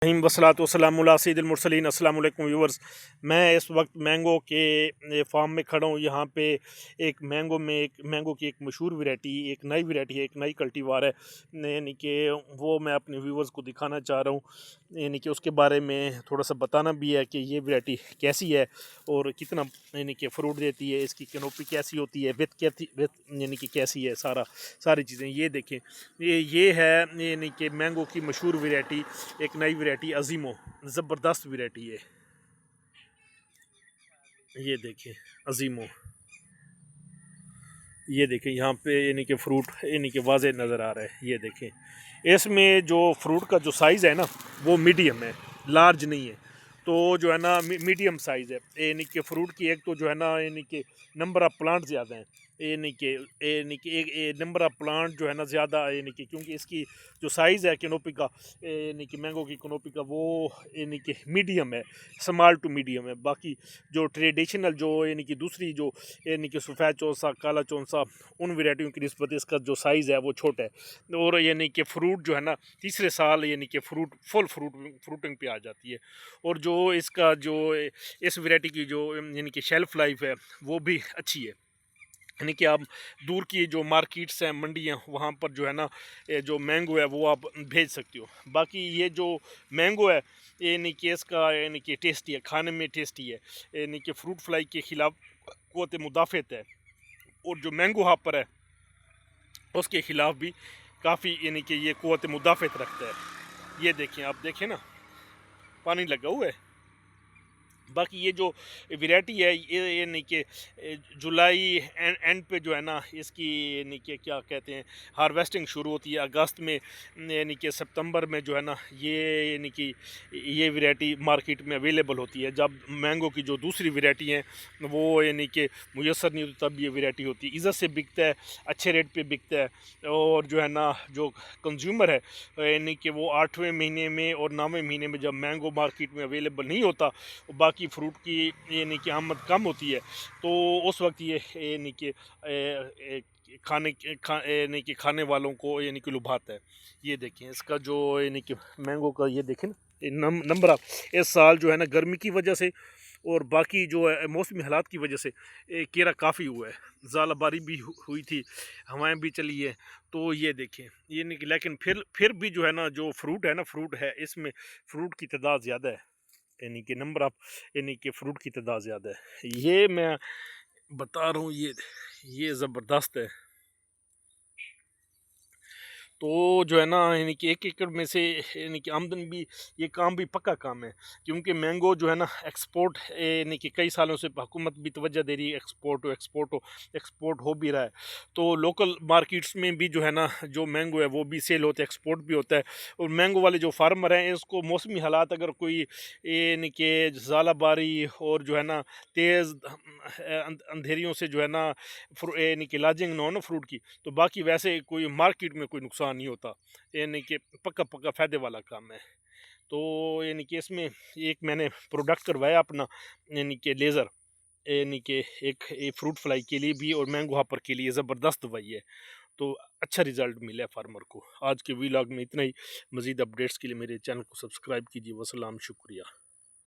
वसलात वसलाम अला सय्यिदिल मुरसलीन। अस्सलाम वालेकुम व्यूवर्स, मैं इस वक्त मैंगो के फार्म में खड़ा हूँ। यहाँ पे एक मैंगो की एक मशहूर वैरायटी, एक नई वैरायटी है, एक नई कल्टीवार है, यानी कि वो मैं अपने व्यूवर्स को दिखाना चाह रहा हूँ। यानी कि उसके बारे में थोड़ा सा बताना भी है कि ये वैरायटी कैसी है और कितना यानी कि फ्रूट देती है, इसकी कैनोपी कैसी होती है, विथ यानी कि कैसी है, सारी चीज़ें ये देखें। ये है यानी कि मैंगो की मशहूर वैरायटी, एक नई वैरायटी अजीमो, ज़बरदस्त वैरायटी है। ये देखें अजीमो, ये देखें यहाँ पे यानी कि फ्रूट यानी कि वाज़े नज़र आ रहा है। ये देखें इसमें जो फ्रूट का जो साइज़ है ना वो मीडियम है, लार्ज नहीं है। तो जो है ना मीडियम साइज़ है, यानी कि फ्रूट की एक तो जो है ना यानी कि नंबर ऑफ़ प्लांट ज़्यादा हैं, यानी कि एक नंबर ऑफ़ प्लांट जो है ना ज़्यादा, यानी कि क्योंकि इसकी जो साइज़ है कैनोपी का, यानी कि मैंगो की कैनोपी का, वो यानी कि मीडियम है, स्मॉल टू मीडियम है। बाकी जो ट्रेडिशनल जो यानी कि दूसरी जो यानी कि सफ़ेद चौसा, काला चौसा, उन वैरायटियों की निस्बत इसका जो साइज़ है वो छोटा है। और यानी कि फ्रूट जो है ना तीसरे साल यानी कि फ्रूटिंग पे आ जाती है। और जो इसका जो इस वैरायटी की जो यानी कि शेल्फ़ लाइफ है वो भी अच्छी है। यानी कि आप दूर की जो मार्केट्स हैं, मंडियाँ, वहाँ पर जो है ना ये जो मैंगो है वो आप भेज सकते हो। बाकी ये जो मैंगो है यानी कि इसका यानी कि टेस्टी है, खाने में टेस्टी है, यानी कि फ्रूट फ्लाई के खिलाफ क़ुव्वत मुदाफ़त है। और जो मैंगो हापर है उसके ख़िलाफ़ भी काफ़ी यानी कि ये क़ुव्वत मुदाफ़त रखता है। ये देखें, आप देखें ना पानी लगा हुआ है। बाकी ये जो वैरायटी है ये यानी कि जुलाई एंड पे जो है ना इसकी यानी कि क्या कहते हैं हार्वेस्टिंग शुरू होती है अगस्त में, यानी कि सितंबर में जो है ना ये यानी कि ये वैरायटी मार्केट में अवेलेबल होती है। जब मैंगो की जो दूसरी वैरायटी हैं वो यानी कि मुयसर नहीं होती तब ये वैरायटी होती है। इज़्ज़त से बिकता है, अच्छे रेट पे बिकता है। और जो है ना जो कंज्यूमर है यानी कि वो 8वें महीने में और 9वें महीने में जब मैंगो मार्केट में अवेलेबल नहीं होता, बाकी फ्रूट की यानी कि आमद कम होती है, तो उस वक्त ये यानी कि यानी कि खाने वालों को यानी कि लुभाता है। ये देखें इसका जो यानी कि मैंगो का, ये देखें ना ये नंबर ऑफ इस साल जो है ना गर्मी की वजह से और बाकी जो है मौसमी हालात की वजह से केरा काफ़ी हुआ है, ज़ालाबारी भी हुई थी, हवाएं भी चली है। तो ये देखें ये नहीं कि, लेकिन फिर भी जो है ना जो फ्रूट है इसमें फ्रूट की तादाद ज़्यादा है, यानी कि नंबर ऑफ यानी कि फ्रूट की तादाद ज़्यादा है। ये मैं बता रहा हूँ, ये ज़बरदस्त है। तो जो है ना यानी कि 1 एकड़ में से यानी कि आमदन भी, ये काम भी पक्का काम है, क्योंकि मैंगो जो है ना एक्सपोर्ट यानी कि कई सालों से हुकूमत भी तवज्जो दे रही है, एक्सपोर्ट हो भी रहा है। तो लोकल मार्केट्स में भी जो है ना जो मैंगो है वो भी सेल होता है, एक्सपोर्ट भी होता है। और मैंगो वाले जो फार्मर हैं इसको मौसमी हालात अगर कोई यानी कि ज़ालाबारी और जो है ना तेज़ अंधेरियों से जो है ना यानी कि लाजिंग ना हो ना फ्रूट की, तो बाकी वैसे कोई मार्केट में कोई नुकसान नहीं होता, यानी कि पक्का फ़ायदे वाला काम है। तो यानी कि इसमें एक मैंने प्रोडक्ट करवाया अपना, यानी कि लेज़र, यानी कि एक फ्रूट फ्लाई के लिए भी और मैंगो हापर के लिए ज़बरदस्त दवाई है। तो अच्छा रिज़ल्ट मिला है फार्मर को। आज के व्लॉग में इतना ही। मज़ीद अपडेट्स के लिए मेरे चैनल को सब्सक्राइब कीजिए। वसलाम, शुक्रिया।